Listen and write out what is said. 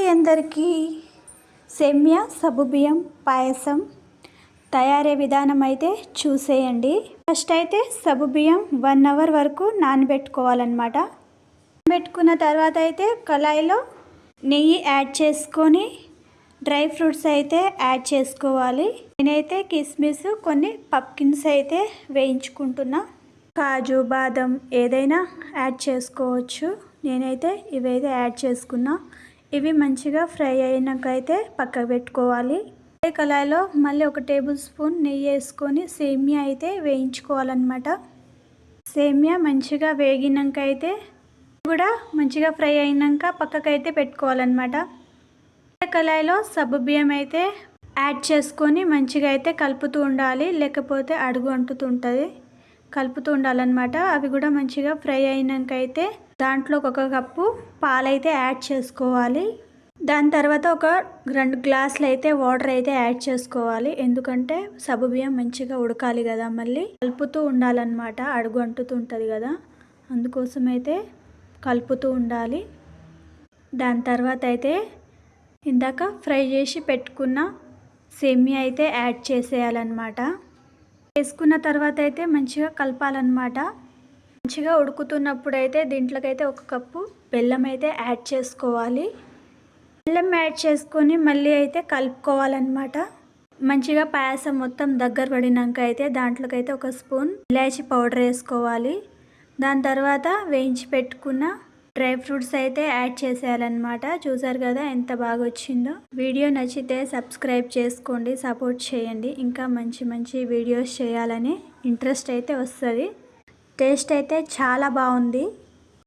Hi అందరికీ. సేమియా సగ్గుబియ్యం పాయసం తయారీ విధానం అయితే చూసేయండి. ఫస్ట్ అయితే సగ్గుబియ్యం 1 అవర్ వరకు నానబెట్టుకోవాలన్నమాట. నానబెట్టుకున్న తర్వాత అయితే కళాయిలో నెయ్యి యాడ్ చేసుకొని డ్రై ఫ్రూట్స్ అయితే యాడ్ చేసుకోవాలి. నేనైతే కిస్మిస్ కొన్ని పప్కిన్స్ అయితే వేయించుకుంటున్నా. కాజు బాదం ఏదైనా యాడ్ చేసుకోవచ్చు. నేనైతే ఇవైతే యాడ్ చేసుకున్నా. ఇవి మంచిగా ఫ్రై అయినాకైతే పక్కకు పెట్టుకోవాలి. అదే కళాయిలో మళ్ళీ 1 టేబుల్ స్పూన్ నెయ్యి వేసుకొని సేమియా అయితే వేయించుకోవాలన్నమాట. సేమియా మంచిగా వేగినాక అయితే కూడా మంచిగా ఫ్రై అయినాక పక్కకైతే పెట్టుకోవాలన్నమాట. కళాయిలో సగ్గుబియ్యం అయితే యాడ్ చేసుకొని మంచిగా అయితే కలుపుతూ ఉండాలి, లేకపోతే అడుగు అంటుతుంటుంది. కలుపుతూ ఉండాలన్నమాట. అవి కూడా మంచిగా ఫ్రై అయినాక అయితే దాంట్లో 1 కప్పు పాలైతే యాడ్ చేసుకోవాలి. దాని తర్వాత 2 గ్లాసులు అయితే వాటర్ అయితే యాడ్ చేసుకోవాలి. ఎందుకంటే సగ్గుబియ్యం మంచిగా ఉడకాలి కదా, మళ్ళీ కలుపుతూ ఉండాలన్నమాట. అడుగు అంటుతుంటుంది కదా, అందుకోసం అయితే కలుపుతూ ఉండాలి. దాని తర్వాత అయితే ఇందాక ఫ్రై చేసి పెట్టుకున్న సేమియా అయితే యాడ్ చేసేయాలన్నమాట. వేసుకున్న తర్వాత అయితే మంచిగా కలపాలన్నమాట. మంచిగా ఉడుకుతున్నప్పుడు అయితే దీంట్లోకైతే 1 కప్పు బెల్లం అయితే యాడ్ చేసుకోవాలి. బెల్లం యాడ్ చేసుకొని మళ్ళీ అయితే కలుపుకోవాలన్నమాట. మంచిగా పాయసం మొత్తం దగ్గర పడినాక అయితే దాంట్లోకైతే 1 స్పూన్ ఇలాచీ పౌడర్ వేసుకోవాలి. దాని తర్వాత వేయించి పెట్టుకున్న డ్రై ఫ్రూట్స్ అయితే యాడ్ చేసేయాలన్నమాట. చూసారు కదా ఎంత బాగా వచ్చిందో. వీడియో నచ్చితే సబ్స్క్రైబ్ చేసుకోండి, సపోర్ట్ చేయండి. ఇంకా మంచి మంచి వీడియోస్ చేయాలని ఇంట్రెస్ట్ అయితే వస్తుంది. టేస్ట్ అయితే చాలా బాగుంది.